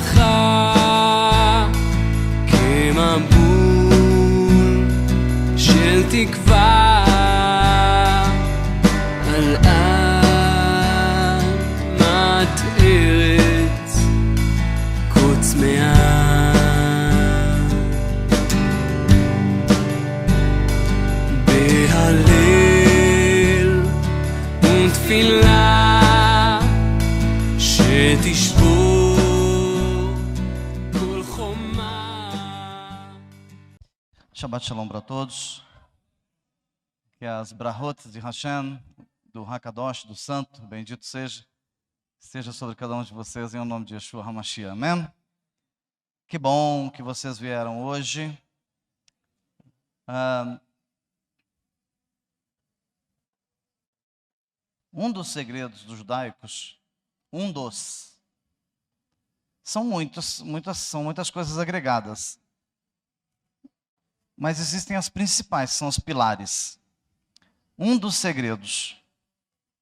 אותך כמבול של תקווה על אדמת ארץ כה צמאה. בהלל ותפילה שתשבור כל חומה. Shabbat Shalom para todos. Que as brahot de Hashem, do Hakadosh, do Santo, bendito esteja sobre cada um de vocês em nome de Yeshua HaMashiach. Amém? Que bom que vocês vieram hoje. Um dos segredos dos judaicos, são muitas coisas agregadas. Mas existem as principais, são os pilares. Um dos segredos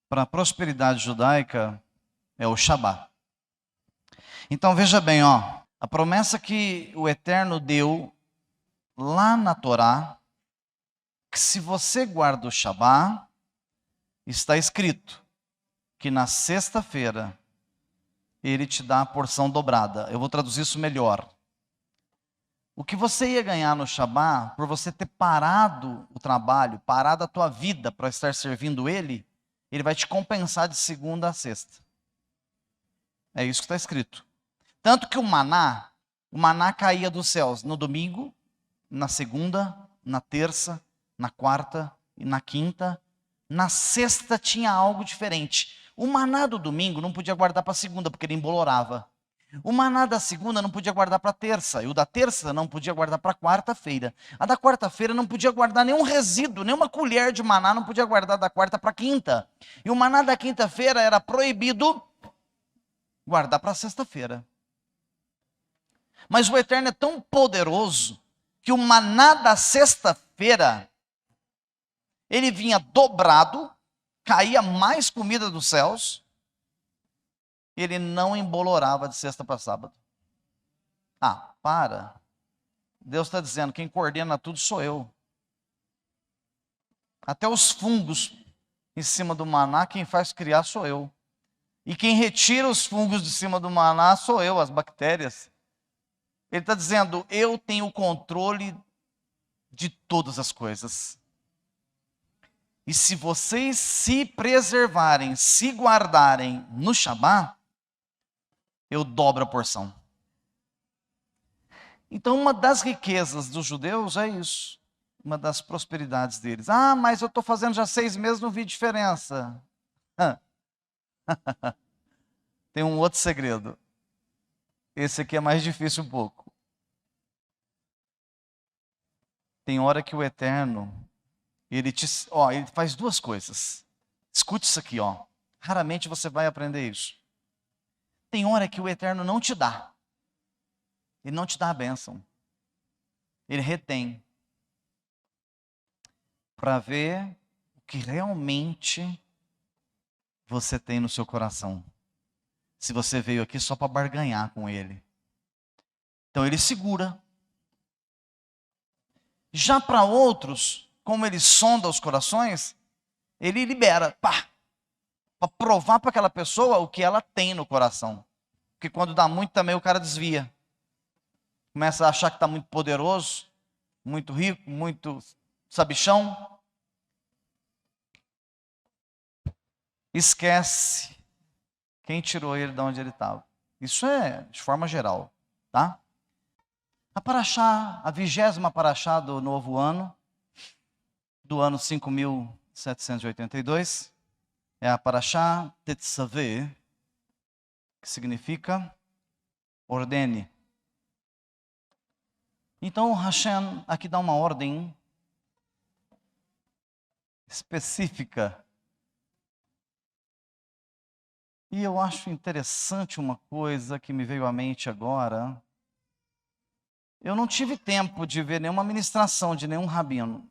para a prosperidade judaica é o Shabat. Então veja bem, a promessa que o Eterno deu lá na Torá, que se você guarda o Shabat, está escrito que na sexta-feira ele te dá a porção dobrada. Eu vou traduzir isso melhor. O que você ia ganhar no Shabat, por você ter parado o trabalho, parado a tua vida para estar servindo ele, ele vai te compensar de segunda a sexta. É isso que está escrito. Tanto que o maná caía dos céus no domingo, na segunda, na terça, na quarta e na quinta. Na sexta tinha algo diferente. O maná do domingo não podia guardar para a segunda, porque ele embolorava. O maná da segunda não podia guardar para a terça. E o da terça não podia guardar para a quarta-feira. A da quarta-feira não podia guardar nenhum resíduo, nenhuma colher de maná não podia guardar da quarta para a quinta. E o maná da quinta-feira era proibido guardar para a sexta-feira. Mas o Eterno é tão poderoso que o maná da sexta-feira ele vinha dobrado, caía mais comida dos céus, ele não embolorava de sexta para sábado. Para. Deus está dizendo, quem coordena tudo sou eu. Até os fungos em cima do maná, quem faz criar sou eu. E quem retira os fungos de cima do maná sou eu, as bactérias. Ele está dizendo, eu tenho o controle de todas as coisas. E se vocês se preservarem, se guardarem no Shabat, eu dobro a porção. Então, uma das riquezas dos judeus é isso. Uma das prosperidades deles. Mas eu estou fazendo já 6 meses, não vi diferença. Tem um outro segredo. Esse aqui é mais difícil um pouco. Tem hora que o Eterno... Ele faz 2 coisas. Escute isso aqui, Raramente você vai aprender isso. Tem hora que o Eterno não te dá. Ele não te dá a bênção. Ele retém. Para ver o que realmente você tem no seu coração. Se você veio aqui só para barganhar com ele. Então ele segura. Já para outros... como ele sonda os corações, ele libera, para provar para aquela pessoa o que ela tem no coração. Porque quando dá muito também o cara desvia. Começa a achar que está muito poderoso, muito rico, muito sabichão. Esquece quem tirou ele de onde ele estava. Isso é de forma geral, tá? A 20ª paraxá do novo ano, do ano 5782, é a paraxá Tetzaveh, que significa ordene. Então Hashem aqui dá uma ordem específica. E eu acho interessante uma coisa que me veio à mente agora. Eu não tive tempo de ver nenhuma ministração de nenhum rabino.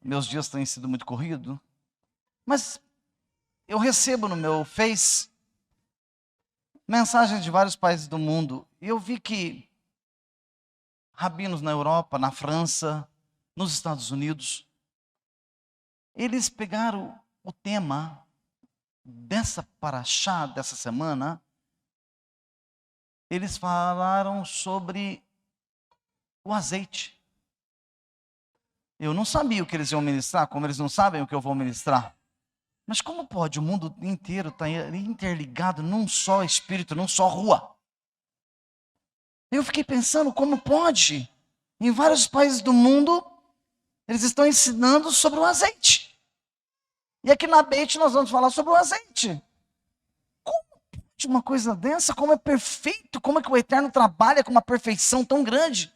Meus dias têm sido muito corridos. Mas eu recebo no meu Face mensagens de vários países do mundo. E eu vi que rabinos na Europa, na França, nos Estados Unidos, eles pegaram o tema dessa paraxá, dessa semana, eles falaram sobre o azeite. Eu não sabia o que eles iam ministrar, como eles não sabem o que eu vou ministrar. Mas como pode o mundo inteiro estar interligado num só espírito, num só rua? Eu fiquei pensando, como pode? Em vários países do mundo, eles estão ensinando sobre o azeite. E aqui na Beit nós vamos falar sobre o azeite. Como pode uma coisa dessa? Como é perfeito? Como é que o Eterno trabalha com uma perfeição tão grande?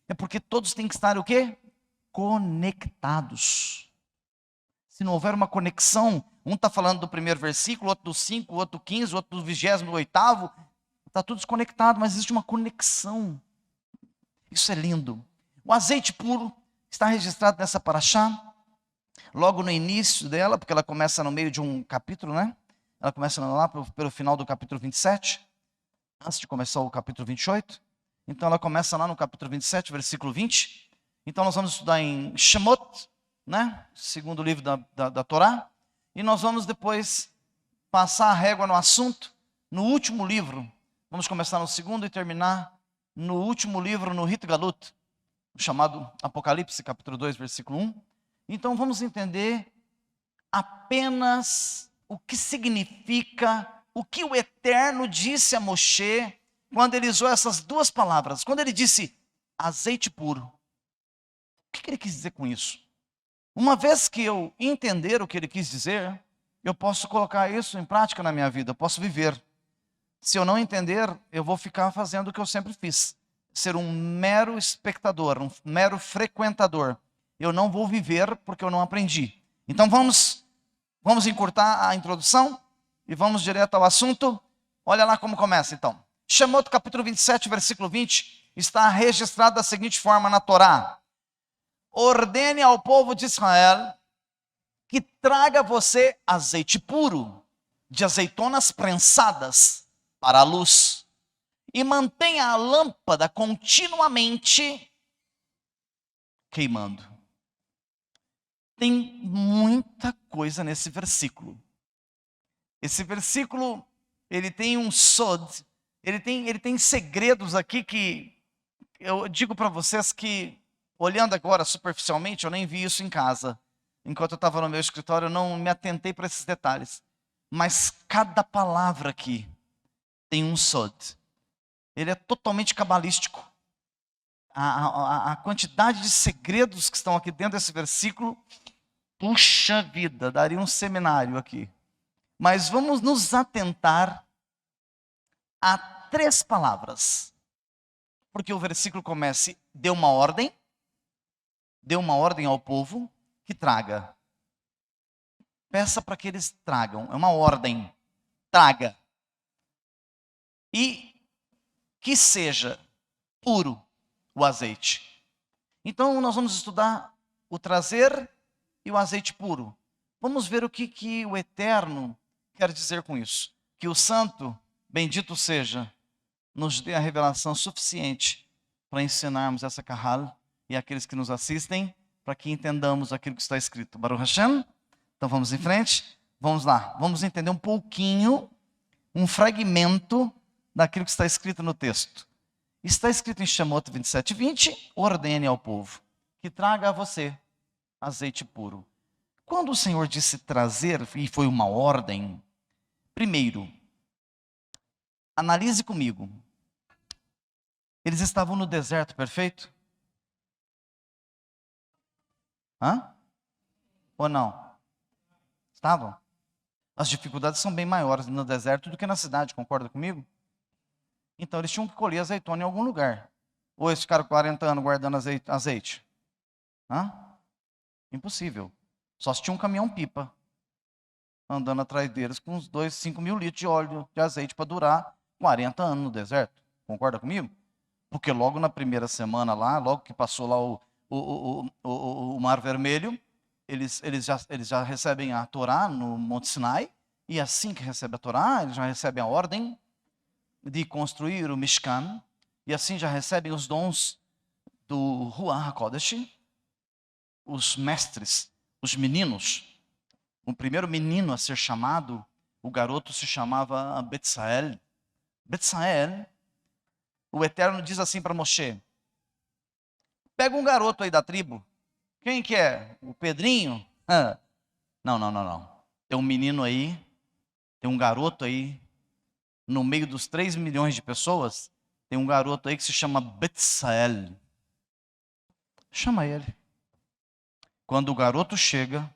É porque todos têm que estar o quê? Conectados. Se não houver uma conexão, um está falando do primeiro versículo, outro do 5, outro do 15, outro do 28º, está tudo desconectado, mas existe uma conexão. Isso é lindo. O azeite puro está registrado nessa paraxá, logo no início dela, porque ela começa no meio de um capítulo, né? Ela começa lá pelo final do capítulo 27, antes de começar o capítulo 28. Então ela começa lá no capítulo 27, versículo 20. Então nós vamos estudar em Shemot, né? Segundo livro da Torá. E nós vamos depois passar a régua no assunto, no último livro. Vamos começar no segundo e terminar no último livro, no Rit Galut, chamado Apocalipse, capítulo 2, versículo 1. Então vamos entender apenas o que significa, o que o Eterno disse a Moshe quando ele usou essas duas palavras. Quando ele disse azeite puro. O que ele quis dizer com isso? Uma vez que eu entender o que ele quis dizer, eu posso colocar isso em prática na minha vida, eu posso viver. Se eu não entender, eu vou ficar fazendo o que eu sempre fiz. Ser um mero espectador, um mero frequentador. Eu não vou viver porque eu não aprendi. Então vamos encurtar a introdução e vamos direto ao assunto. Olha lá como começa então. Shemot capítulo 27, versículo 20, está registrado da seguinte forma na Torá. Ordene ao povo de Israel que traga você azeite puro, de azeitonas prensadas para a luz, e mantenha a lâmpada continuamente queimando. Tem muita coisa nesse versículo. Esse versículo, ele tem um sod, ele tem segredos aqui que eu digo para vocês que, olhando agora superficialmente, eu nem vi isso em casa. Enquanto eu estava no meu escritório, eu não me atentei para esses detalhes. Mas cada palavra aqui tem um sod. Ele é totalmente cabalístico. A quantidade de segredos que estão aqui dentro desse versículo, puxa vida, daria um seminário aqui. Mas vamos nos atentar a 3 palavras. Porque o versículo começa, deu uma ordem ao povo que traga. Peça para que eles tragam, é uma ordem, traga. E que seja puro o azeite. Então nós vamos estudar o trazer e o azeite puro. Vamos ver o que o Eterno quer dizer com isso. Que o Santo, bendito seja, nos dê a revelação suficiente para ensinarmos essa kahal e aqueles que nos assistem, para que entendamos aquilo que está escrito. Baruch Hashem. Então vamos em frente. Vamos lá. Vamos entender um pouquinho, um fragmento daquilo que está escrito no texto. Está escrito em Shemot 27:20, ordene ao povo que traga a você azeite puro. Quando o Senhor disse trazer, e foi uma ordem, primeiro, analise comigo. Eles estavam no deserto, perfeito? Hã? Ou não? Estavam? As dificuldades são bem maiores no deserto do que na cidade, concorda comigo? Então eles tinham que colher azeitona em algum lugar. Ou eles ficaram 40 anos guardando azeite? Hã? Impossível. Só se tinha um caminhão-pipa andando atrás deles com uns 5 mil litros de óleo de azeite para durar 40 anos no deserto. Concorda comigo? Porque logo na primeira semana lá, logo que passou lá o Mar Vermelho, eles já recebem a Torá no Monte Sinai, e assim que recebe a Torá, eles já recebem a ordem de construir o Mishkan, e assim já recebem os dons do Ruach HaKodesh, os mestres, os meninos. O primeiro menino a ser chamado, o garoto se chamava Betsael. Betsael, o Eterno diz assim para Moshe: pega um garoto aí da tribo. Quem que é? O Pedrinho? Não, não, não, não. Tem um menino aí, tem um garoto aí, no meio dos 3 milhões de pessoas, tem um garoto aí que se chama Betsael. Chama ele. Quando o garoto chega,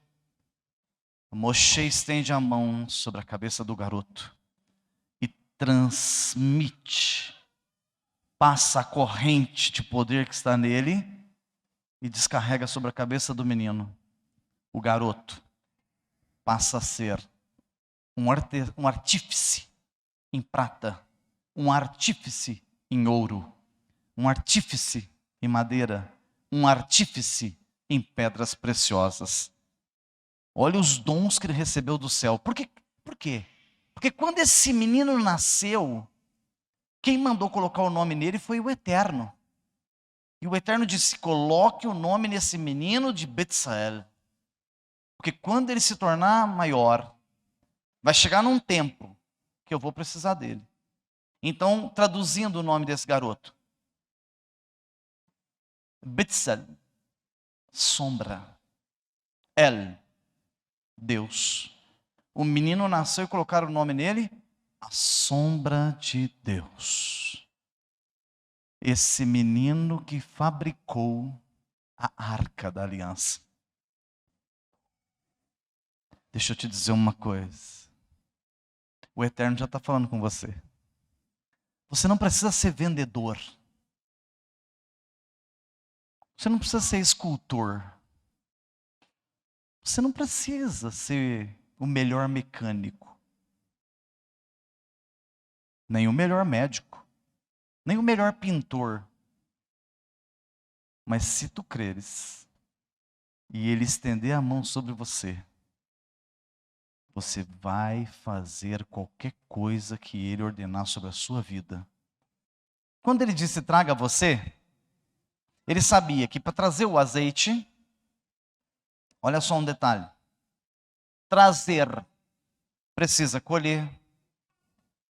Moshe estende a mão sobre a cabeça do garoto e transmite, passa a corrente de poder que está nele e descarrega sobre a cabeça do menino. O garoto passa a ser um artífice em prata, um artífice em ouro, um artífice em madeira, um artífice em pedras preciosas. Olha os dons que ele recebeu do céu. Por quê? Porque quando esse menino nasceu, quem mandou colocar o nome nele foi o Eterno. E o Eterno disse: coloque o nome nesse menino de Betsael. Porque quando ele se tornar maior, vai chegar num tempo que eu vou precisar dele. Então, traduzindo o nome desse garoto: Betsael, sombra. El, Deus. O menino nasceu e colocaram o nome nele, a sombra de Deus. Esse menino que fabricou a arca da aliança. Deixa eu te dizer uma coisa. O Eterno já está falando com você. Você não precisa ser vendedor. Você não precisa ser escultor. Você não precisa ser o melhor mecânico. Nem o melhor médico. Nem o melhor pintor. Mas se tu creres e Ele estender a mão sobre você, você vai fazer qualquer coisa que Ele ordenar sobre a sua vida. Quando Ele disse traga você, Ele sabia que para trazer o azeite, olha só um detalhe, trazer precisa colher,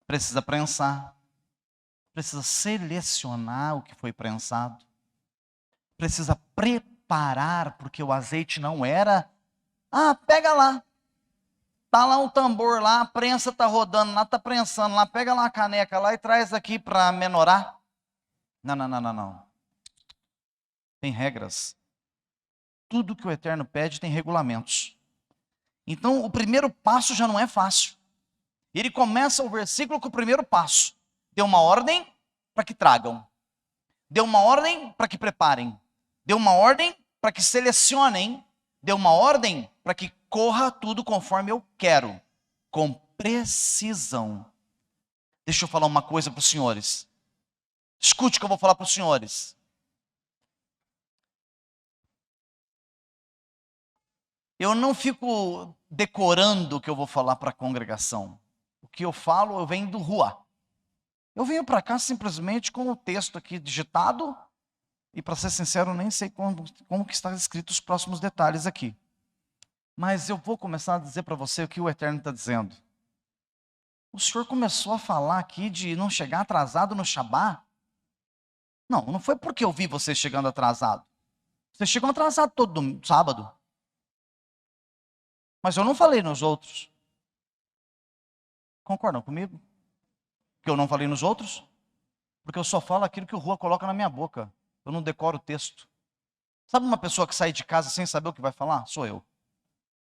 precisa prensar, precisa selecionar o que foi prensado, precisa preparar, porque o azeite não era, pega lá. Está lá um tambor lá, a prensa está rodando lá, está prensando lá, pega lá a caneca lá e traz aqui para menorar. Não, não, não, não, não. Tem regras. Tudo que o Eterno pede tem regulamentos. Então o primeiro passo já não é fácil. Ele começa o versículo com o primeiro passo. Deu uma ordem para que tragam. Deu uma ordem para que preparem. Deu uma ordem para que selecionem. Deu uma ordem para que corra tudo conforme eu quero, com precisão. Deixa eu falar uma coisa para os senhores. Escute o que eu vou falar para os senhores. Eu não fico decorando o que eu vou falar para a congregação. O que eu falo, eu venho do Rua. Eu venho para cá simplesmente com o texto aqui digitado, e para ser sincero, eu nem sei como que está escrito os próximos detalhes aqui. Mas eu vou começar a dizer para você o que o Eterno está dizendo. O senhor começou a falar aqui de não chegar atrasado no Shabá. Não foi porque eu vi você chegando atrasado. Você chegou atrasado todo sábado. Mas eu não falei nos outros. Concordam comigo? Que eu não falei nos outros? Porque eu só falo aquilo que o Rua coloca na minha boca. Eu não decoro o texto. Sabe uma pessoa que sai de casa sem saber o que vai falar? Sou eu.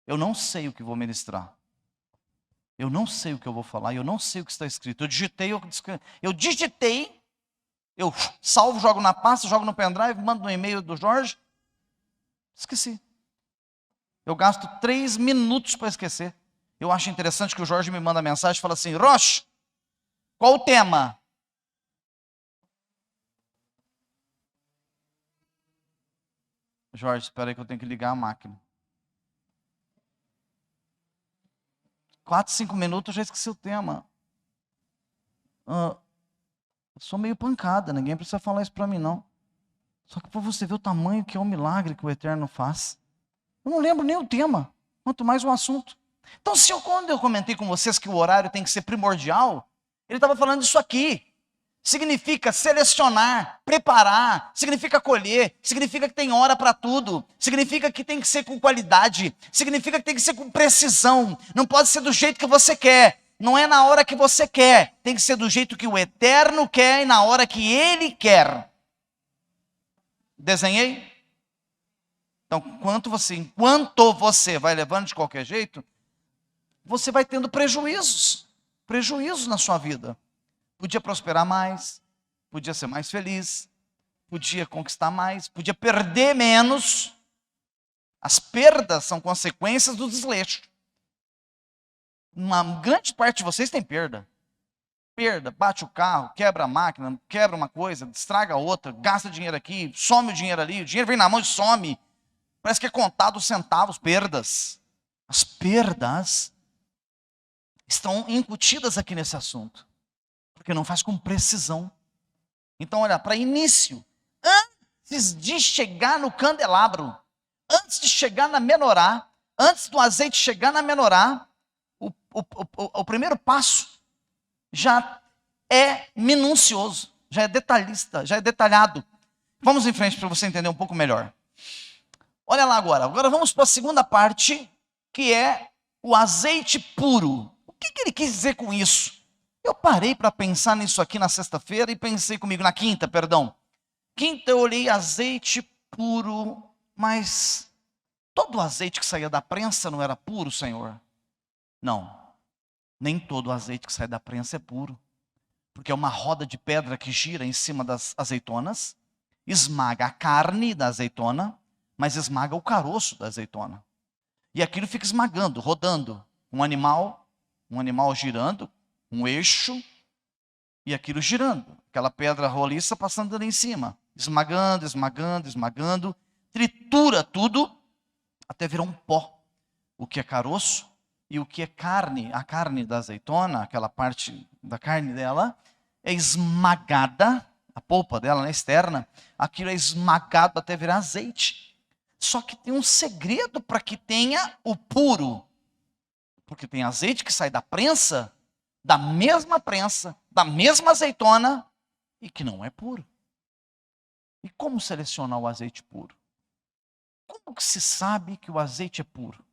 Eu não sei o que vou ministrar. Eu não sei o que eu vou falar. Eu não sei o que está escrito. Eu digitei, eu salvo, jogo na pasta, jogo no pendrive, mando no e-mail do Jorge. Esqueci. Eu gasto 3 minutos para esquecer. Eu acho interessante que o Jorge me manda mensagem e fala assim: Roche, qual o tema? Jorge, espera aí que eu tenho que ligar a máquina. 4, 5 minutos eu já esqueci o tema. Eu sou meio pancada, ninguém precisa falar isso para mim, não. Só que para você ver o tamanho que é o milagre que o Eterno faz. Eu não lembro nem o tema, quanto mais o assunto. Então, quando eu comentei com vocês que o horário tem que ser primordial, ele estava falando disso aqui. Significa selecionar, preparar, significa colher, significa que tem hora para tudo, significa que tem que ser com qualidade, significa que tem que ser com precisão, não pode ser do jeito que você quer, não é na hora que você quer, tem que ser do jeito que o Eterno quer e na hora que Ele quer. Desenhei? Então, enquanto você vai levando de qualquer jeito, você vai tendo prejuízos na sua vida. Podia prosperar mais, podia ser mais feliz, podia conquistar mais, podia perder menos. As perdas são consequências do desleixo. Uma grande parte de vocês tem perda. Perda, bate o carro, quebra a máquina, quebra uma coisa, estraga outra, gasta dinheiro aqui, some o dinheiro ali, o dinheiro vem na mão e some. Parece que é contado centavos, perdas. As perdas estão incutidas aqui nesse assunto. Porque não faz com precisão. Então, olha, para início, antes de chegar no candelabro, antes de chegar na menorá, antes do azeite chegar na menorá, o primeiro passo já é minucioso, já é detalhista, já é detalhado. Vamos em frente para você entender um pouco melhor. Olha lá agora. Agora vamos para a segunda parte, que é o azeite puro. O que ele quis dizer com isso? Eu parei para pensar nisso aqui na sexta-feira e pensei comigo, na quinta, perdão. Quinta eu olhei azeite puro, mas todo o azeite que saía da prensa não era puro, Senhor? Não, nem todo o azeite que sai da prensa é puro. Porque é uma roda de pedra que gira em cima das azeitonas, esmaga a carne da azeitona, mas esmaga o caroço da azeitona. E aquilo fica esmagando, rodando. Um animal girando, um eixo, e aquilo girando. Aquela pedra roliça passando ali em cima. Esmagando, esmagando, esmagando. Tritura tudo, até virar um pó. O que é caroço e o que é carne. A carne da azeitona, aquela parte da carne dela, é esmagada. A polpa dela, né, externa. Aquilo é esmagado até virar azeite. Só que tem um segredo para que tenha o puro. Porque tem azeite que sai da prensa, da mesma azeitona, e que não é puro. E como selecionar o azeite puro? Como que se sabe que o azeite é puro?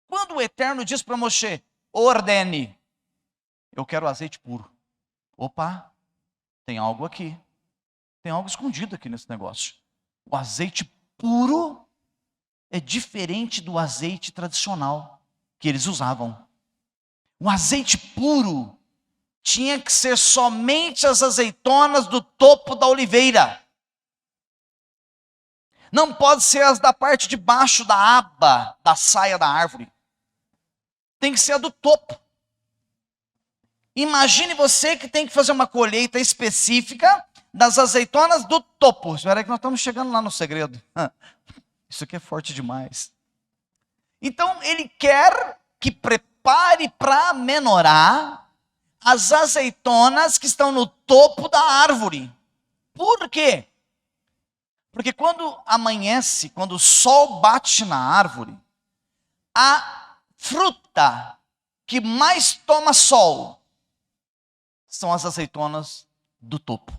Quando o Eterno diz para Moshe, ordene, eu quero azeite puro. Opa, tem algo aqui. Tem algo escondido aqui nesse negócio. O azeite puro é diferente do azeite tradicional que eles usavam. O azeite puro tinha que ser somente as azeitonas do topo da oliveira. Não pode ser as da parte de baixo da aba, da saia da árvore. Tem que ser a do topo. Imagine você que tem que fazer uma colheita específica das azeitonas do topo. Espera aí que nós estamos chegando lá no segredo. Isso aqui é forte demais. Então ele quer que prepare para a menorá as azeitonas que estão no topo da árvore. Por quê? Porque quando amanhece, quando o sol bate na árvore, a fruta que mais toma sol são as azeitonas do topo.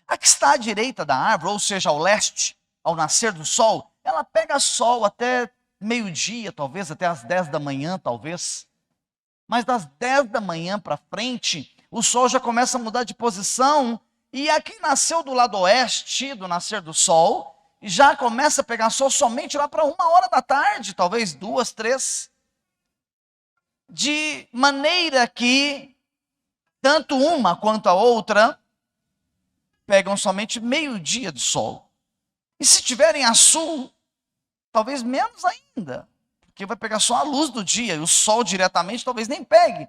A que está à direita da árvore, ou seja, ao leste, ao nascer do sol, ela pega sol até meio-dia, talvez, até as 10 da manhã, talvez. Mas das 10 da manhã para frente, o sol já começa a mudar de posição, e a que nasceu do lado oeste, do nascer do sol, já começa a pegar sol somente lá para 1h da tarde, talvez 2, 3. De maneira que tanto uma quanto a outra pegam somente meio-dia de sol. E se tiverem a sul, talvez menos ainda, porque vai pegar só a luz do dia, e o sol diretamente talvez nem pegue.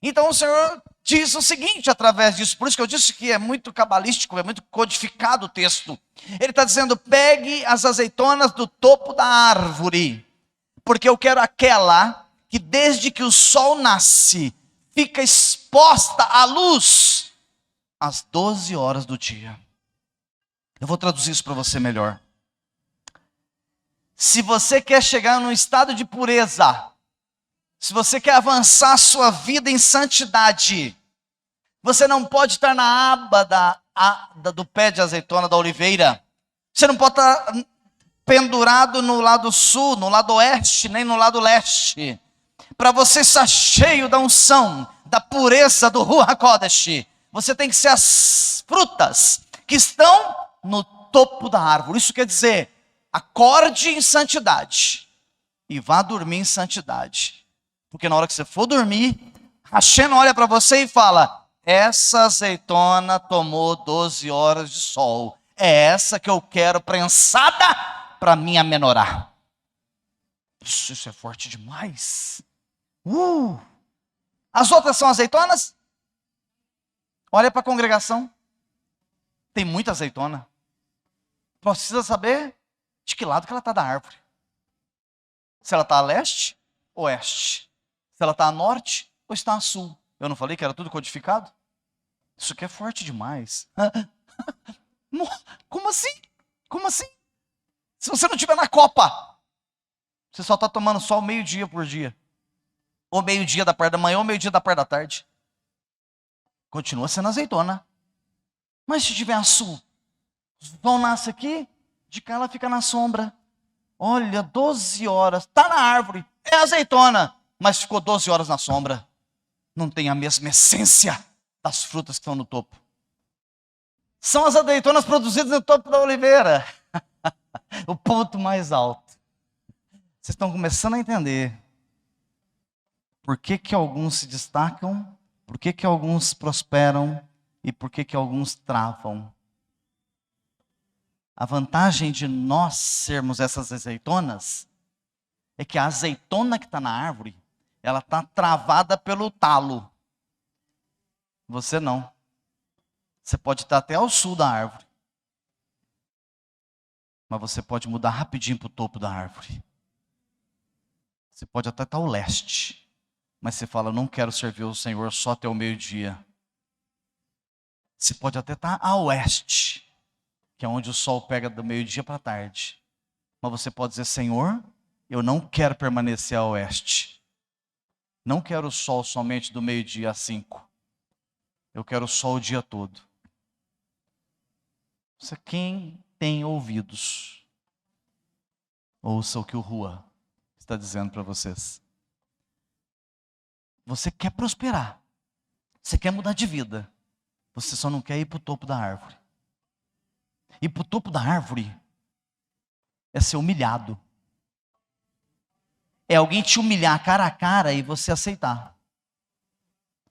Então o Senhor diz o seguinte através disso, por isso que eu disse que é muito cabalístico, é muito codificado o texto. Ele está dizendo, pegue as azeitonas do topo da árvore, porque eu quero aquela que desde que o sol nasce, fica exposta à luz, às 12 horas do dia. Eu vou traduzir isso para você melhor. Se você quer chegar num estado de pureza, se você quer avançar a sua vida em santidade, você não pode estar na aba do pé de azeitona da oliveira. Você não pode estar pendurado no lado sul, no lado oeste, nem no lado leste. Para você estar cheio da unção, da pureza do Ruach HaKodesh, você tem que ser as frutas que estão no topo da árvore. Isso quer dizer, acorde em santidade e vá dormir em santidade. Porque na hora que você for dormir, Hashem olha para você e fala: essa azeitona tomou 12 horas de sol. É essa que eu quero prensada para minha menorá. Isso é forte demais. As outras são azeitonas? Olha para a congregação. Tem muita azeitona. Precisa saber de que lado que ela está da árvore. Se ela está a leste ou oeste. Se ela está a norte ou está a sul. Eu não falei que era tudo codificado? Isso aqui é forte demais. Como assim? Como assim? Se você não estiver na copa, você só está tomando sol meio-dia por dia. Ou meio-dia da parte da manhã, ou meio-dia da parte da tarde. Continua sendo azeitona. Mas se estiver a sul, o sol nasce aqui, de cá ela fica na sombra. Olha, 12 horas, está na árvore, é azeitona, mas ficou 12 horas na sombra. Não tem a mesma essência das frutas que estão no topo. São as azeitonas produzidas no topo da oliveira. O ponto mais alto. Vocês estão começando a entender por que alguns se destacam, por que alguns prosperam e por que alguns travam. A vantagem de nós sermos essas azeitonas é que a azeitona que está na árvore, ela está travada pelo talo. Você não. Você pode estar até ao sul da árvore. Mas você pode mudar rapidinho para o topo da árvore. Você pode até estar ao leste. Mas você fala: não quero servir o Senhor só até o meio-dia. Você pode até estar a oeste, que é onde o sol pega do meio-dia para a tarde. Mas você pode dizer: Senhor, eu não quero permanecer a oeste. Não quero o sol somente do meio-dia às 5. Eu quero o sol o dia todo. Quem tem ouvidos, ouça o que o Ruach está dizendo para vocês. Você quer prosperar. Você quer mudar de vida. Você só não quer ir para o topo da árvore. Ir para o topo da árvore é ser humilhado. É alguém te humilhar cara a cara e você aceitar.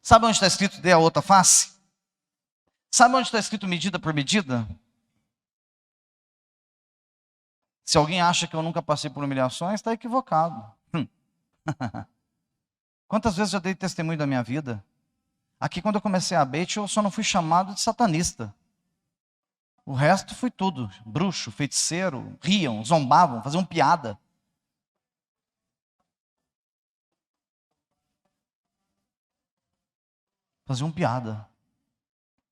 Sabe onde está escrito dê a outra face? Sabe onde está escrito medida por medida? Se alguém acha que eu nunca passei por humilhações, está equivocado. Quantas vezes eu dei testemunho da minha vida? Aqui, quando eu comecei a Beit, eu só não fui chamado de satanista. O resto foi tudo. Bruxo, feiticeiro, riam, zombavam, faziam piada. Faziam piada.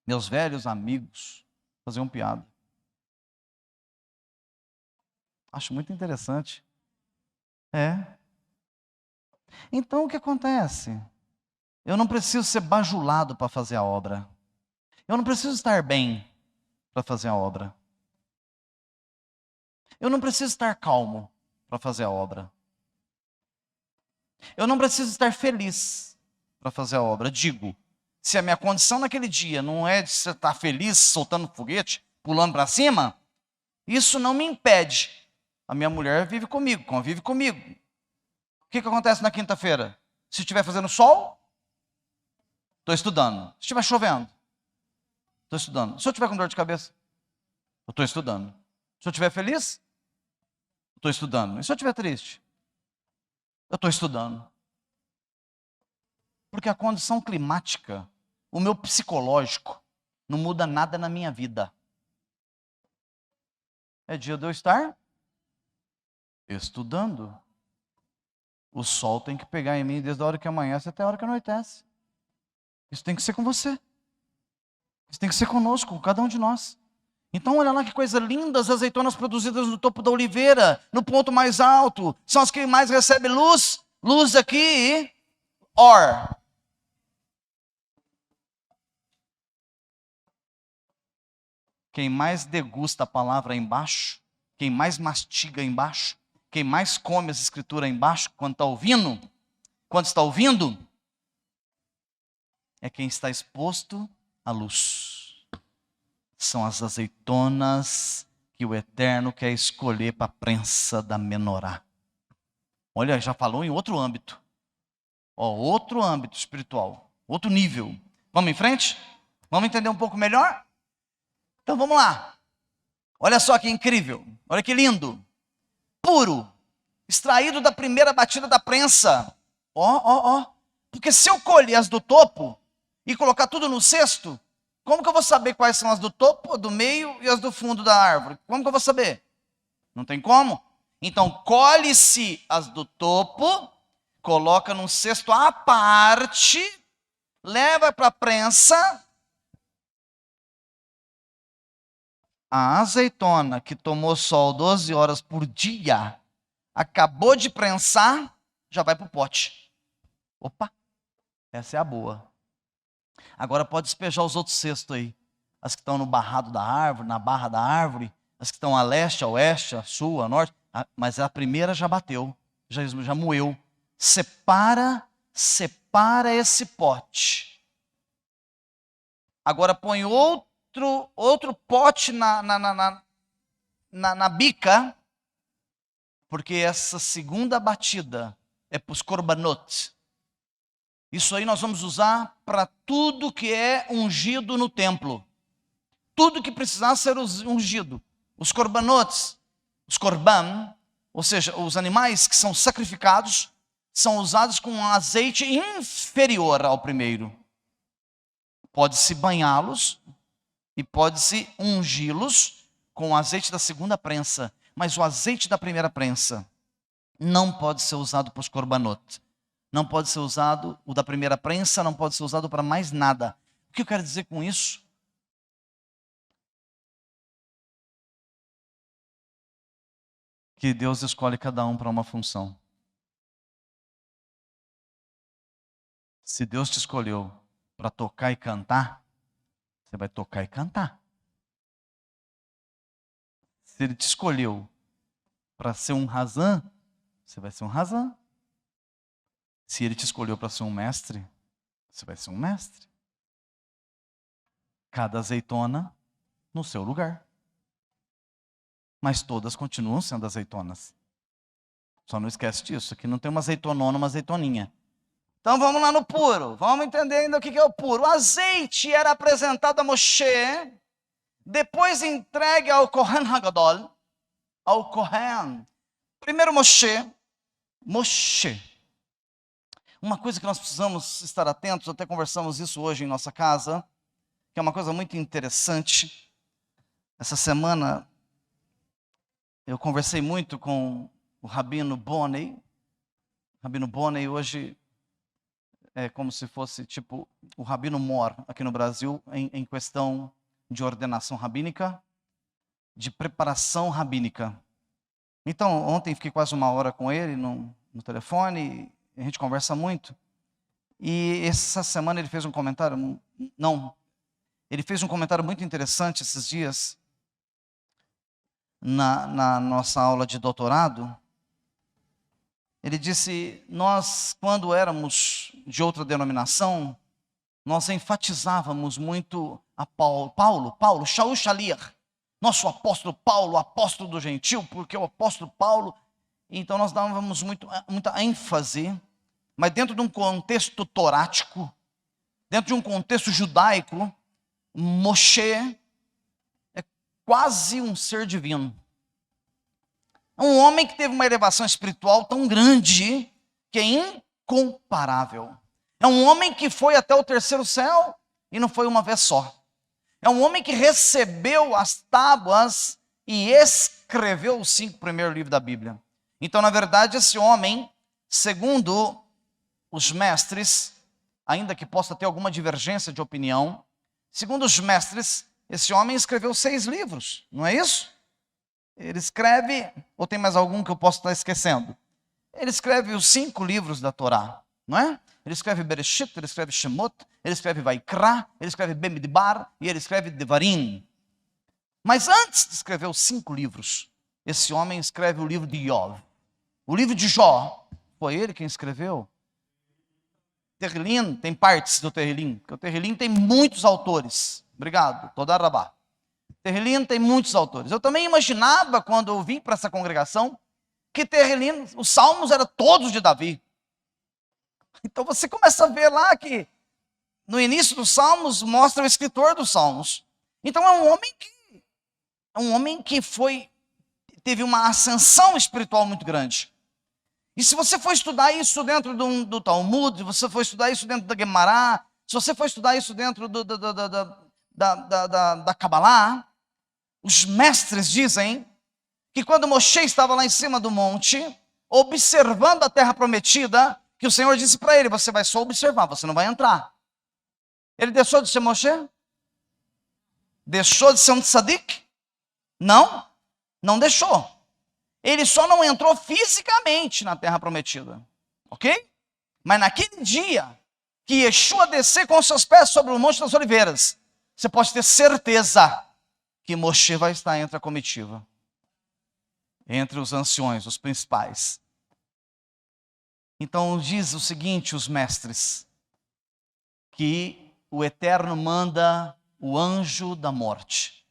Meus velhos amigos faziam piada. Acho muito interessante. Então o que acontece? Eu não preciso ser bajulado para fazer a obra. Eu não preciso estar bem para fazer a obra. Eu não preciso estar calmo para fazer a obra. Eu não preciso estar feliz para fazer a obra. Digo, se a minha condição naquele dia não é de você estar feliz, soltando foguete, pulando para cima, isso não me impede. A minha mulher vive comigo, convive comigo. O que acontece na quinta-feira? Se estiver fazendo sol, estou estudando. Se estiver chovendo, estou estudando. Se eu estiver com dor de cabeça, eu estou estudando. Se eu estiver feliz, estou estudando. E se eu estiver triste, eu estou estudando. Porque a condição climática, o meu psicológico, não muda nada na minha vida. É dia de eu estar estudando. O sol tem que pegar em mim desde a hora que amanhece até a hora que anoitece. Isso tem que ser com você. Isso tem que ser conosco, com cada um de nós. Então olha lá que coisa linda, as azeitonas produzidas no topo da oliveira, no ponto mais alto, são as que mais recebem luz. Luz aqui, or. Quem mais degusta a palavra embaixo, quem mais mastiga embaixo, quem mais come as escrituras embaixo, quando está ouvindo, é quem está exposto à luz. São as azeitonas que o Eterno quer escolher para a prensa da menorá. Olha, já falou em outro âmbito. Outro âmbito espiritual, outro nível. Vamos em frente? Vamos entender um pouco melhor? Então vamos lá. Olha só que incrível. Olha que lindo. Puro. Extraído da primeira batida da prensa. Porque se eu colher as do topo e colocar tudo no cesto, como que eu vou saber quais são as do topo, do meio e as do fundo da árvore? Como que eu vou saber? Não tem como. Então colhe-se as do topo, coloca num cesto à parte, leva para a prensa. A azeitona que tomou sol 12 horas por dia, acabou de prensar, já vai para o pote. Opa, essa é a boa. Agora pode despejar os outros cestos aí. As que estão no barrado da árvore, na barra da árvore, as que estão a leste, a oeste, a sul, a norte. Mas a primeira já bateu, já moeu. Separa esse pote. Agora põe outro pote na bica, porque essa segunda batida é para os korbanot. Isso aí nós vamos usar para tudo que é ungido no templo. Tudo que precisar ser ungido. Os korbanot, os korban, ou seja, os animais que são sacrificados, são usados com um azeite inferior ao primeiro. Pode-se banhá-los e pode-se ungí-los com o azeite da segunda prensa. Mas o azeite da primeira prensa não pode ser usado para os korbanot. Não pode ser usado, o da primeira prensa não pode ser usado para mais nada. O que eu quero dizer com isso? Que Deus escolhe cada um para uma função. Se Deus te escolheu para tocar e cantar, você vai tocar e cantar. Se Ele te escolheu para ser um razã, você vai ser um razã. Se Ele te escolheu para ser um mestre, você vai ser um mestre. Cada azeitona no seu lugar. Mas todas continuam sendo azeitonas. Só não esquece disso. Aqui não tem uma azeitonona, uma azeitoninha. Então vamos lá no puro. Vamos entender ainda o que é o puro. O azeite era apresentado a Moshe, depois entregue ao Kohen Hagadol, ao Kohen. Primeiro Moshe. Uma coisa que nós precisamos estar atentos, até conversamos isso hoje em nossa casa, que é uma coisa muito interessante. Essa semana eu conversei muito com o Rabino Bonney. O Rabino Bonney hoje é como se fosse tipo o Rabino Mor aqui no Brasil, em questão de ordenação rabínica, de preparação rabínica. Então, ontem fiquei quase uma hora com ele no telefone, a gente conversa muito. E essa semana ele fez um comentário, ele fez um comentário muito interessante esses dias, na nossa aula de doutorado. Ele disse, nós, quando éramos de outra denominação, nós enfatizávamos muito a Paulo, Shaul Shaliach, nosso apóstolo Paulo, apóstolo do gentil, porque o apóstolo Paulo, então nós dávamos muita ênfase, mas dentro de um contexto torático, dentro de um contexto judaico, Moshe é quase um ser divino. É um homem que teve uma elevação espiritual tão grande que é incomparável. É um homem que foi até o terceiro céu e não foi uma vez só. É um homem que recebeu as tábuas e escreveu os 5 primeiros livros da Bíblia. Então, na verdade, esse homem, segundo os mestres, ainda que possa ter alguma divergência de opinião, Segundo os mestres, esse homem escreveu 6 livros, não é isso? Ele escreve, ou tem mais algum que eu posso estar esquecendo? Ele escreve os 5 livros da Torá, não é? Ele escreve Bereshit, ele escreve Shemot, ele escreve Vaikra, ele escreve Bemidbar e ele escreve Devarim. Mas antes de escrever os 5 livros, esse homem escreve o livro de Iov. O livro de Jó, foi ele quem escreveu? Terrilim, tem partes do Terrilim, porque o Terrilim tem muitos autores. Obrigado, Toda Rabá. Terrilim tem muitos autores. Eu também imaginava, quando eu vim para essa congregação, que Terrilim, os salmos eram todos de Davi. Então você começa a ver lá que no início dos salmos mostra o escritor dos salmos. Então é um homem que teve uma ascensão espiritual muito grande. E se você for estudar isso dentro do Talmud, se você for estudar isso dentro da Gemara, se você for estudar isso dentro da Kabbalah, os mestres dizem que quando Moshe estava lá em cima do monte, observando a terra prometida, que o Senhor disse para ele, você vai só observar, você não vai entrar. Ele deixou de ser Moshe? Deixou de ser um tzadik? Não, não deixou. Ele só não entrou fisicamente na terra prometida, ok? Mas naquele dia que Yeshua descer com seus pés sobre o Monte das Oliveiras, você pode ter certeza que Moshe vai estar entre a comitiva, entre os anciões, os principais. Então diz o seguinte, os mestres, que o Eterno manda o anjo da morte.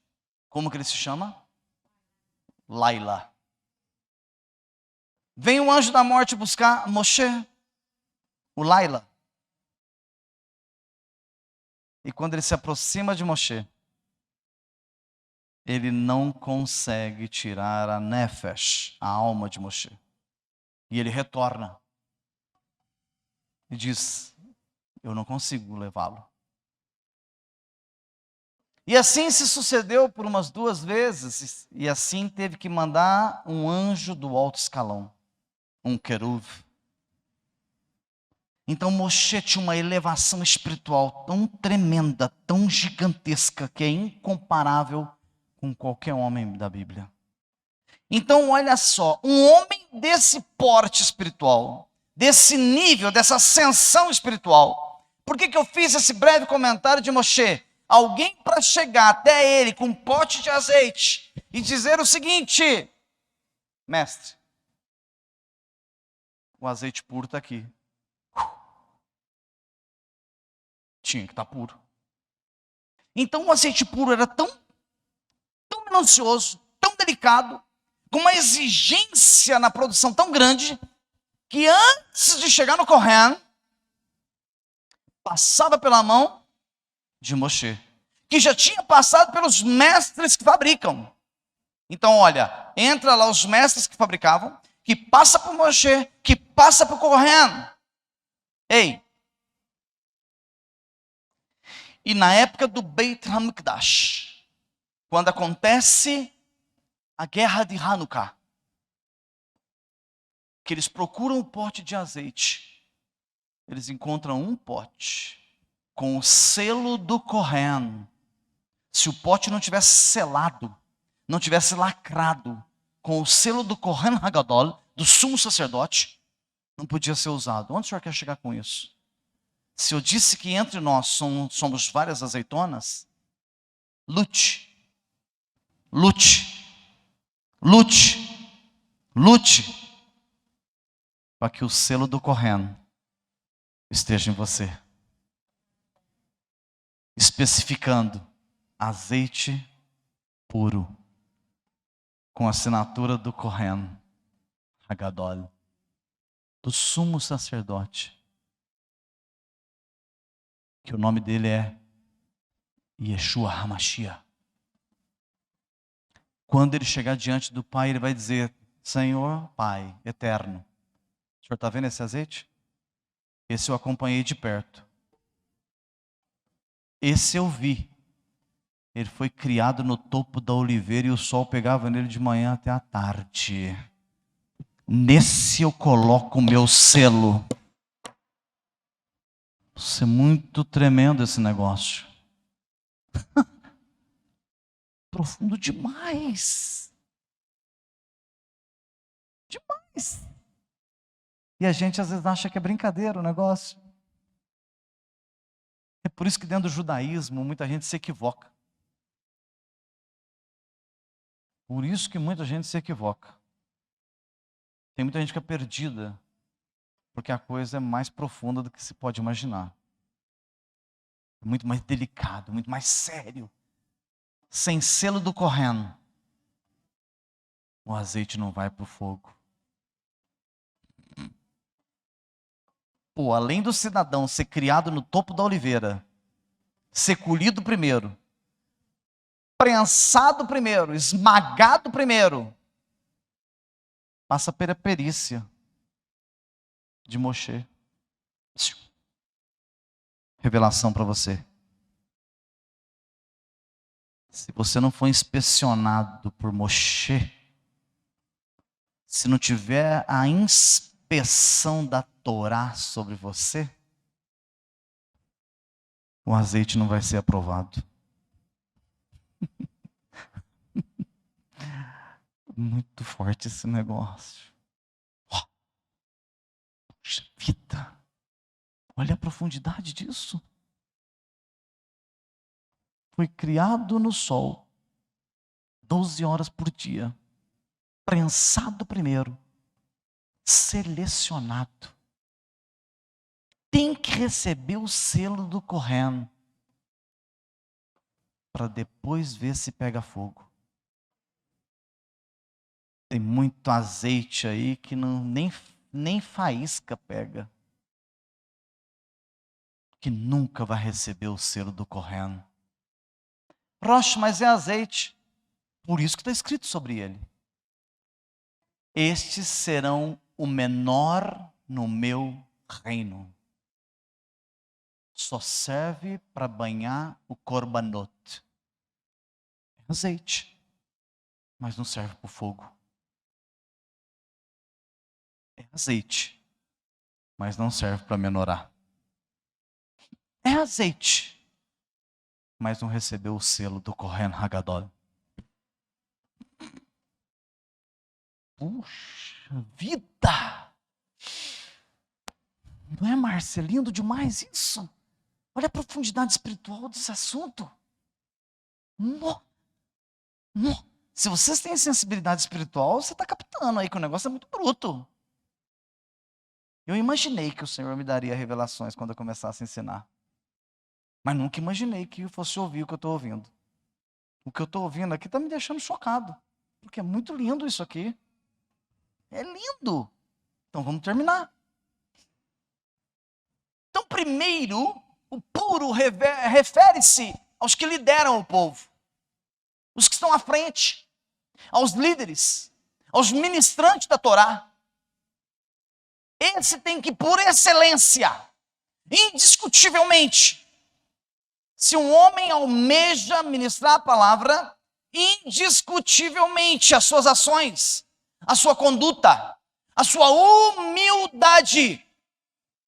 Como que ele se chama? Laila. Vem o anjo da morte buscar Moshe, o Laila. E quando ele se aproxima de Moshe, ele não consegue tirar a nefesh, a alma de Moshe. E ele retorna. E diz, eu não consigo levá-lo. E assim se sucedeu por umas 2 vezes. E assim teve que mandar um anjo do alto escalão. Um querub. Então Moshe tinha uma elevação espiritual tão tremenda, tão gigantesca, que é incomparável com qualquer homem da Bíblia. Então olha só, um homem desse porte espiritual, desse nível, dessa ascensão espiritual. Por que eu fiz esse breve comentário de Moshe? Alguém para chegar até ele com um pote de azeite e dizer o seguinte, mestre, o azeite puro está aqui. Tinha que estar puro. Então o azeite puro era tão minucioso, tão delicado, com uma exigência na produção tão grande, que antes de chegar no Kohen, passava pela mão de Moshe, que já tinha passado pelos mestres que fabricam. Então olha, entra lá os mestres que fabricavam, que passa por Moshe, que passa por Kohen. Ei! E na época do Beit HaMikdash, quando acontece a guerra de Hanukkah, que eles procuram um pote de azeite, eles encontram um pote com o selo do Kohen. Se o pote não tivesse selado, não tivesse lacrado com o selo do Kohen Hagadol, do sumo sacerdote, não podia ser usado. Onde o senhor quer chegar com isso? Se eu disse que entre nós somos várias azeitonas, lute, para que o selo do Kohen esteja em você. Especificando azeite puro, com a assinatura do Kohen Hagadol, do sumo sacerdote, que o nome dele é Yeshua HaMashiach. Quando ele chegar diante do Pai, ele vai dizer, Senhor, Pai eterno, o senhor está vendo esse azeite? Esse eu acompanhei de perto. Esse eu vi. Ele foi criado no topo da oliveira e o sol pegava nele de manhã até a tarde. Nesse eu coloco o meu selo. Isso é muito tremendo esse negócio. Profundo demais. Demais. E a gente às vezes acha que é brincadeira o negócio. É por isso que dentro do judaísmo muita gente se equivoca. Por isso que muita gente se equivoca. Tem muita gente que fica perdida, porque a coisa é mais profunda do que se pode imaginar. É muito mais delicado, muito mais sério. Sem selo do Correno, o azeite não vai para o fogo. Pô, além do cidadão ser criado no topo da oliveira, ser colhido primeiro, prensado primeiro, esmagado primeiro, passa pela perícia de Moshe. Revelação para você. Se você não for inspecionado por Moshe, se não tiver a inspeção da Torá sobre você, o azeite não vai ser aprovado. Muito forte esse negócio. Oh, poxa vida. Olha a profundidade disso. Foi criado no sol, 12 horas por dia, prensado primeiro, selecionado. Tem que receber o selo do Correno, para depois ver se pega fogo. Tem muito azeite aí que nem faísca pega. Que nunca vai receber o selo do Correno. Rocha, mas é azeite. Por isso que está escrito sobre ele. Estes serão o menor no meu reino. Só serve para banhar o korbanot. É azeite, mas não serve para o fogo. É azeite, mas não serve para menorar. É azeite, mas não recebeu o selo do Kohen Hagadol. Puxa vida! Não é, Márcia? Lindo demais isso. Olha a profundidade espiritual desse assunto. Se vocês têm sensibilidade espiritual, você está captando aí que o negócio é muito bruto. Eu imaginei que o Senhor me daria revelações quando eu começasse a ensinar. Mas nunca imaginei que eu fosse ouvir o que eu estou ouvindo. O que eu estou ouvindo aqui está me deixando chocado. Porque é muito lindo isso aqui. É lindo. Então vamos terminar. Então primeiro, o puro refere-se aos que lideram o povo. Os que estão à frente. Aos líderes. Aos ministrantes da Torá. Esse tem que, por excelência, indiscutivelmente, se um homem almeja ministrar a palavra, indiscutivelmente as suas ações, a sua conduta, a sua humildade.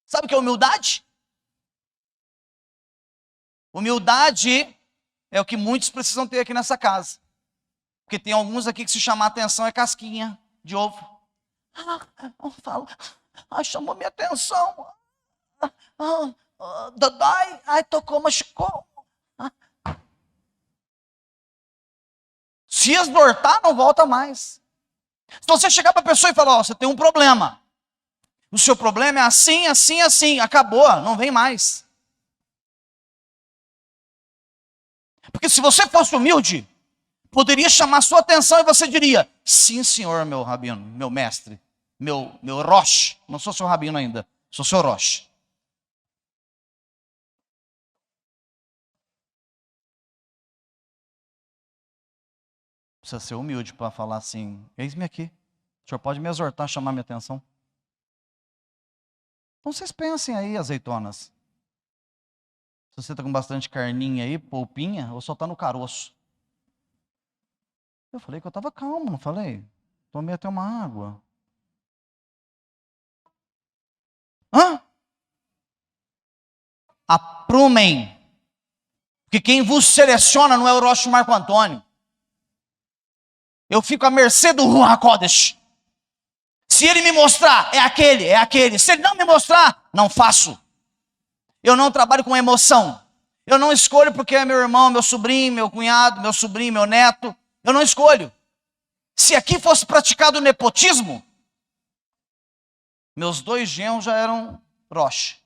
Sabe o que é humildade? Humildade é o que muitos precisam ter aqui nessa casa. Porque tem alguns aqui que se chamar a atenção é casquinha de ovo. Chamou minha atenção. Dodói, tocou, machucou. Se exortar, não volta mais. Se você chegar para a pessoa e falar, você tem um problema. O seu problema é assim, assim, assim. Acabou, não vem mais. Porque se você fosse humilde, poderia chamar sua atenção e você diria, sim, senhor, meu rabino, meu mestre, meu roche. Não sou seu rabino ainda, sou seu roche. Precisa ser humilde para falar assim, eis-me aqui. O senhor pode me exortar, chamar minha atenção? Então vocês pensem aí, azeitonas. Se você está com bastante carninha aí, polpinha, ou só está no caroço? Eu falei que eu estava calmo, não falei? Tomei até uma água. Aprumem. Porque quem vos seleciona não é o Rocha Marco Antônio. Eu fico à mercê do Ruach HaKodesh. Se ele me mostrar, é aquele, é aquele. Se ele não me mostrar, não faço. Eu não trabalho com emoção. Eu não escolho porque é meu irmão, meu sobrinho, meu cunhado, meu sobrinho, meu neto. Eu não escolho. Se aqui fosse praticado o nepotismo, meus 2 genros já eram Roche.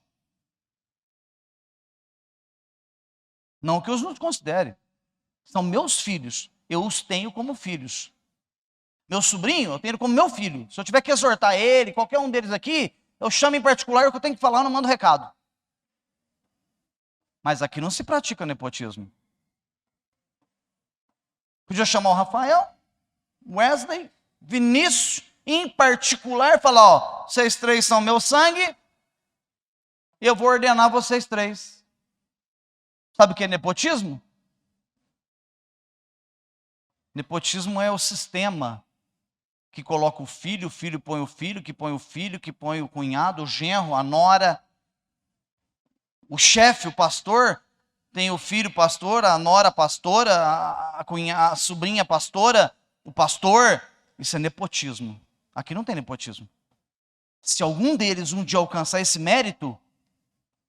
Não que eu os não considere. São meus filhos. Eu os tenho como filhos. Meu sobrinho, eu tenho ele como meu filho. Se eu tiver que exortar ele, qualquer um deles aqui, eu chamo em particular o que eu tenho que falar, eu não mando recado. Mas aqui não se pratica nepotismo. Podia chamar o Rafael, Wesley, Vinícius, em particular, falar, ó, vocês 3 são meu sangue, eu vou ordenar vocês 3. Sabe o que é nepotismo? Nepotismo é o sistema que coloca o filho põe o filho, que põe o filho, que põe o cunhado, o genro, a nora, o chefe, o pastor, tem o filho pastor, a nora pastora, a sobrinha pastora, o pastor. Isso é nepotismo. Aqui não tem nepotismo. Se algum deles um dia alcançar esse mérito,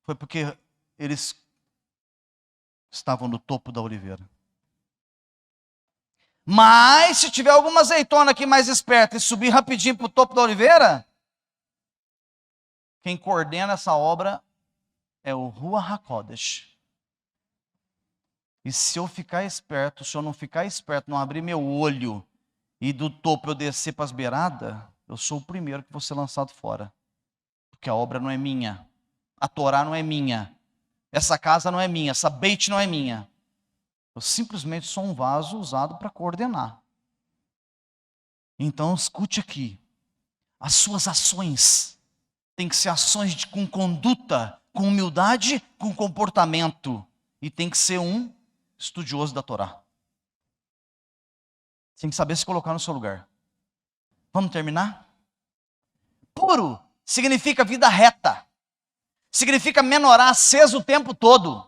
foi porque eles estavam no topo da oliveira. Mas se tiver alguma azeitona aqui mais esperta e subir rapidinho para o topo da oliveira, quem coordena essa obra é o Ruach HaKodesh. E se eu ficar esperto, se eu não ficar esperto, não abrir meu olho e do topo eu descer para as beiradas, eu sou o primeiro que vou ser lançado fora. Porque a obra não é minha, a Torá não é minha, essa casa não é minha, essa beit não é minha. Eu simplesmente sou um vaso usado para coordenar. Então escute aqui, as suas ações têm que ser ações com conduta, com humildade, com comportamento. E tem que ser um estudioso da Torá. Tem que saber se colocar no seu lugar. Vamos terminar? Puro significa vida reta. Significa menorá aceso o tempo todo.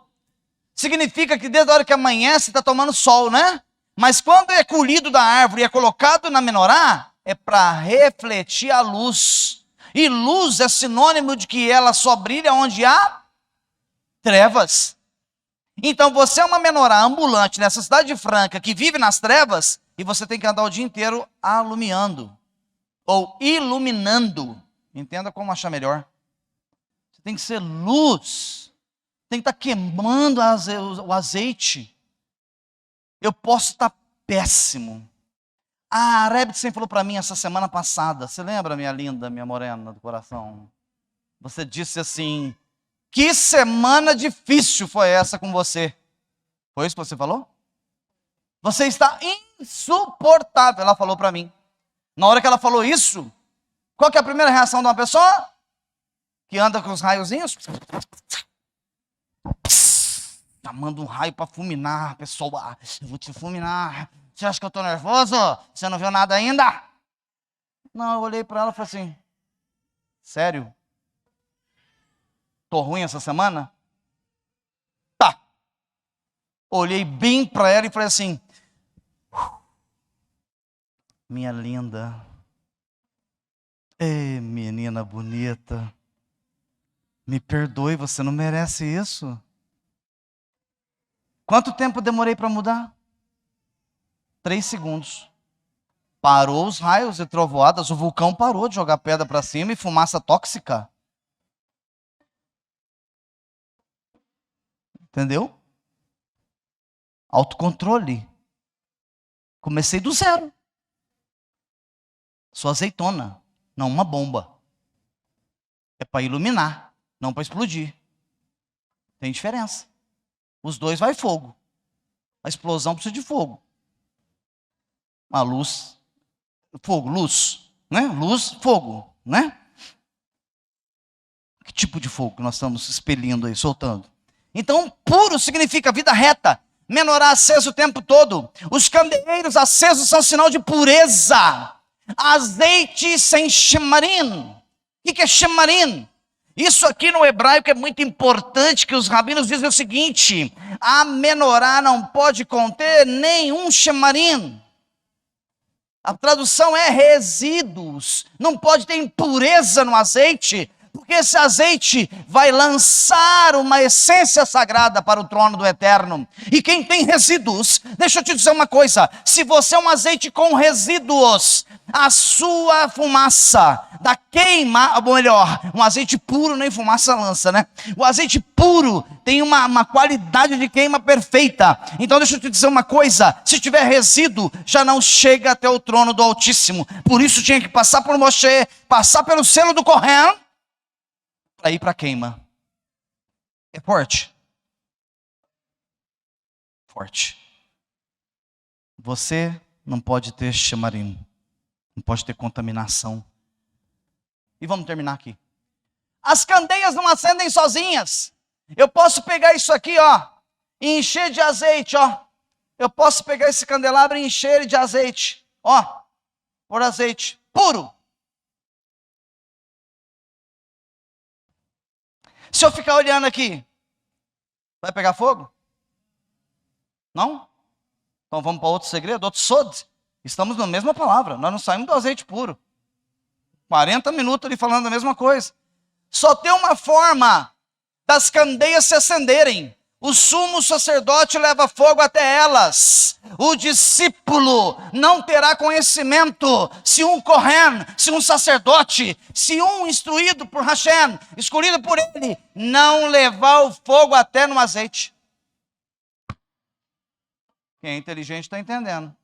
Significa que desde a hora que amanhece está tomando sol, né? Mas quando é colhido da árvore e é colocado na menorá, é para refletir a luz. E luz é sinônimo de que ela só brilha onde há trevas. Então você é uma menorá ambulante nessa cidade franca que vive nas trevas e você tem que andar o dia inteiro alumiando ou iluminando. Entenda como achar melhor. Você tem que ser luz. Tem que estar queimando o azeite. Eu posso estar péssimo. A Rebsen falou para mim essa semana passada. Você lembra, minha linda, minha morena do coração? Você disse assim: que semana difícil foi essa com você? Foi isso que você falou? Você está insuportável, ela falou para mim. Na hora que ela falou isso, qual que é a primeira reação de uma pessoa? Que anda com os raiozinhos? Manda um raio para fulminar, pessoal. Eu vou te fulminar. Você acha que eu estou nervoso? Você não viu nada ainda? Não, eu olhei para ela e falei assim: sério? Tô ruim essa semana? Tá. Olhei bem para ela e falei assim: minha linda, ei, menina bonita, me perdoe, você não merece isso. Quanto tempo eu demorei para mudar? 3 segundos. Parou os raios e trovoadas, o vulcão parou de jogar pedra para cima e fumaça tóxica. Entendeu? Autocontrole. Comecei do zero. Sou azeitona, não uma bomba. É para iluminar, não para explodir. Tem diferença. Os dois vai fogo. A explosão precisa de fogo. A luz, fogo, luz, né? Luz, fogo, né? Que tipo de fogo que nós estamos expelindo aí, soltando? Então, puro significa vida reta. Menorá aceso o tempo todo. Os candeeiros acesos são sinal de pureza. Azeite sem chemarim. O que é chemarim? Isso aqui no hebraico é muito importante, que os rabinos dizem o seguinte: a menorá não pode conter nenhum shemarim. A tradução é resíduos. Não pode ter impureza no azeite, porque esse azeite vai lançar uma essência sagrada para o trono do Eterno. E quem tem resíduos, deixa eu te dizer uma coisa: se você é um azeite com resíduos, a sua fumaça da queima, ou melhor, um azeite puro nem fumaça lança, né? O azeite puro tem uma qualidade de queima perfeita. Então deixa eu te dizer uma coisa: se tiver resíduo, já não chega até o trono do Altíssimo. Por isso tinha que passar por Moshe, passar pelo selo do Kohen, para ir para a queima. É forte. Forte. Você não pode ter shemarim. Não pode ter contaminação. E vamos terminar aqui. As candeias não acendem sozinhas. Eu posso pegar isso aqui, ó, e encher de azeite, ó. Eu posso pegar esse candelabro e encher ele de azeite, ó, por azeite puro. Se eu ficar olhando aqui, vai pegar fogo? Não? Então vamos para outro segredo, outro sod. Estamos na mesma palavra, nós não saímos do azeite puro. 40 minutos ali falando a mesma coisa. Só tem uma forma das candeias se acenderem: o sumo sacerdote leva fogo até elas. O discípulo não terá conhecimento se um Kohen, se um sacerdote, se um instruído por Hashem, escolhido por ele, não levar o fogo até no azeite. Quem é inteligente está entendendo.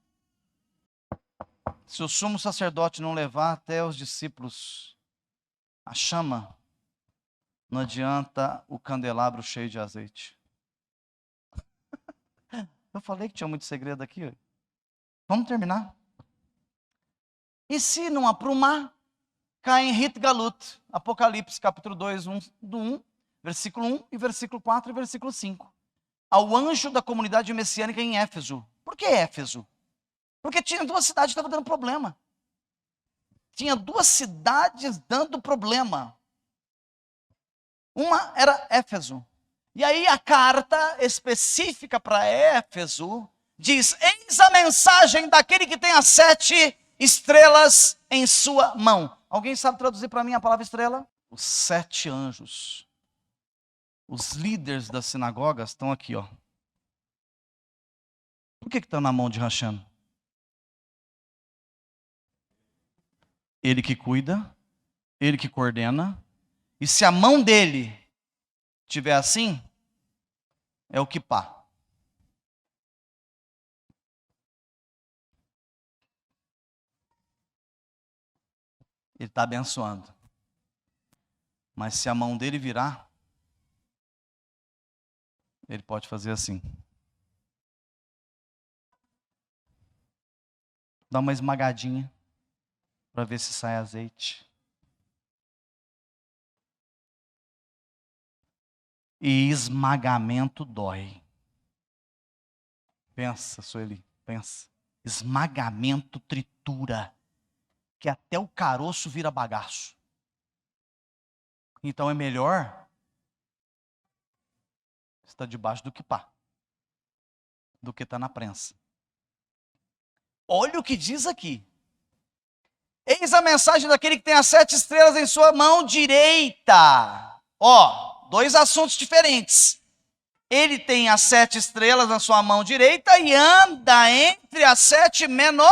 Se o sumo sacerdote não levar até os discípulos a chama, não adianta o candelabro cheio de azeite. Eu falei que tinha muito segredo aqui. Vamos terminar. E se não aprumar, cai em Rit Galut. Apocalipse capítulo 2, versículo 1 e versículo 4 e versículo 5. Ao anjo da comunidade messiânica em Éfeso. Por que Éfeso? Porque tinha duas cidades que estavam dando problema. Tinha duas cidades dando problema. Uma era Éfeso. E aí a carta específica para Éfeso diz: eis a mensagem daquele que tem as 7 estrelas em sua mão. Alguém sabe traduzir para mim a palavra estrela? Os 7 anjos. Os líderes das sinagogas estão aqui, ó. Por que estão na mão de Hashem? Ele que cuida, ele que coordena. E se a mão dele tiver assim, é o kippá. Ele está abençoando. Mas se a mão dele virar, ele pode fazer assim. Dá uma esmagadinha para ver se sai azeite. E esmagamento dói. Pensa, Sueli, pensa. Esmagamento tritura, que até o caroço vira bagaço. Então é melhor estar debaixo do kippá do que estar na prensa. Olha o que diz aqui. Eis a mensagem daquele que tem as 7 estrelas em sua mão direita. Ó, 2 assuntos diferentes. Ele tem as 7 estrelas na sua mão direita e anda entre as 7 menorot.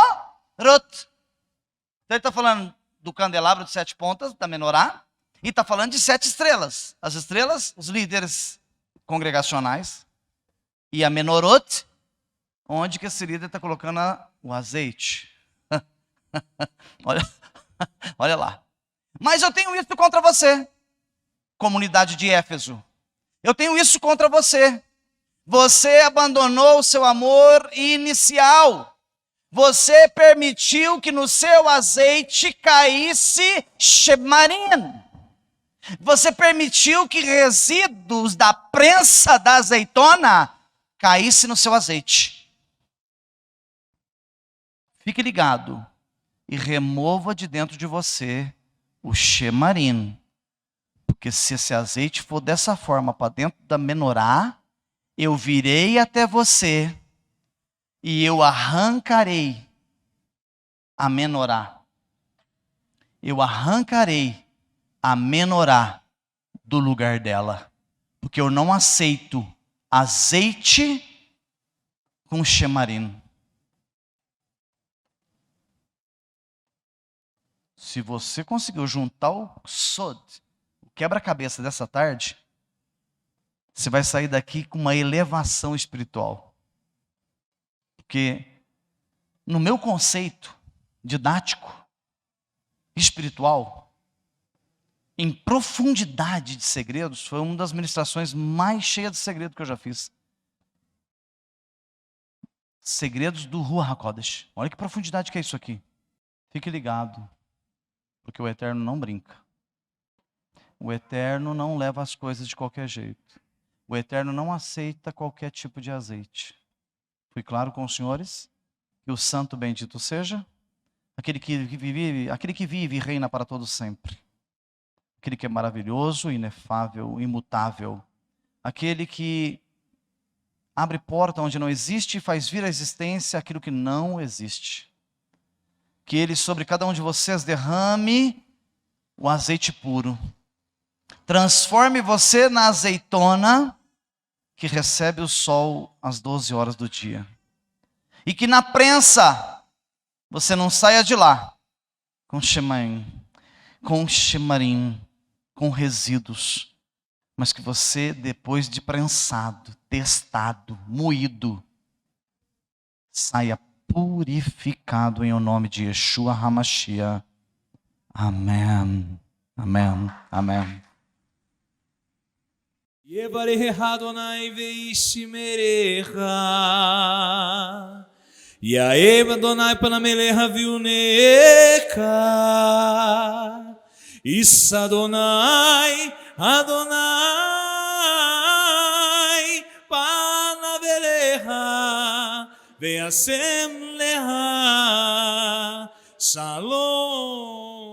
Então ele está falando do candelabro de 7 pontas, da menorá, e está falando de 7 estrelas. As estrelas, os líderes congregacionais, e a menorot, onde que esse líder está colocando o azeite. olha lá. Mas eu tenho isso contra você, comunidade de Éfeso. Eu tenho isso contra você. Você abandonou o seu amor inicial. Você permitiu que no seu azeite caísse shemarim. Você permitiu que resíduos da prensa da azeitona caísse no seu azeite. Fique ligado e remova de dentro de você o shemarim. Porque se esse azeite for dessa forma para dentro da menorá, eu virei até você e eu arrancarei a menorá. Eu arrancarei a menorá do lugar dela. Porque eu não aceito azeite com chemarim. Se você conseguiu juntar o sod, o quebra-cabeça dessa tarde, você vai sair daqui com uma elevação espiritual. Porque no meu conceito didático, espiritual, em profundidade de segredos, foi uma das ministrações mais cheias de segredo que eu já fiz. Segredos do Ruach HaKodesh. Olha que profundidade que é isso aqui. Fique ligado, porque o Eterno não brinca. O Eterno não leva as coisas de qualquer jeito. O Eterno não aceita qualquer tipo de azeite. Fui claro com os senhores? Que o santo bendito seja aquele que vive e reina para todo sempre. Aquele que é maravilhoso, inefável, imutável. Aquele que abre porta onde não existe e faz vir à existência aquilo que não existe. Que Ele sobre cada um de vocês derrame o azeite puro. Transforme você na azeitona que recebe o sol às 12 horas do dia. E que na prensa você não saia de lá com chemarim, com resíduos, mas que você, depois de prensado, testado, moído, saia purificado em o nome de Yeshua HaMashiach. Amém. Amém. Amém. Yevarecha Adonai veishmerecha. Yaev Adonai panamelecha viunecha. Issa Adonai, Adonai panavelecha. Veasem lecha. Shalom.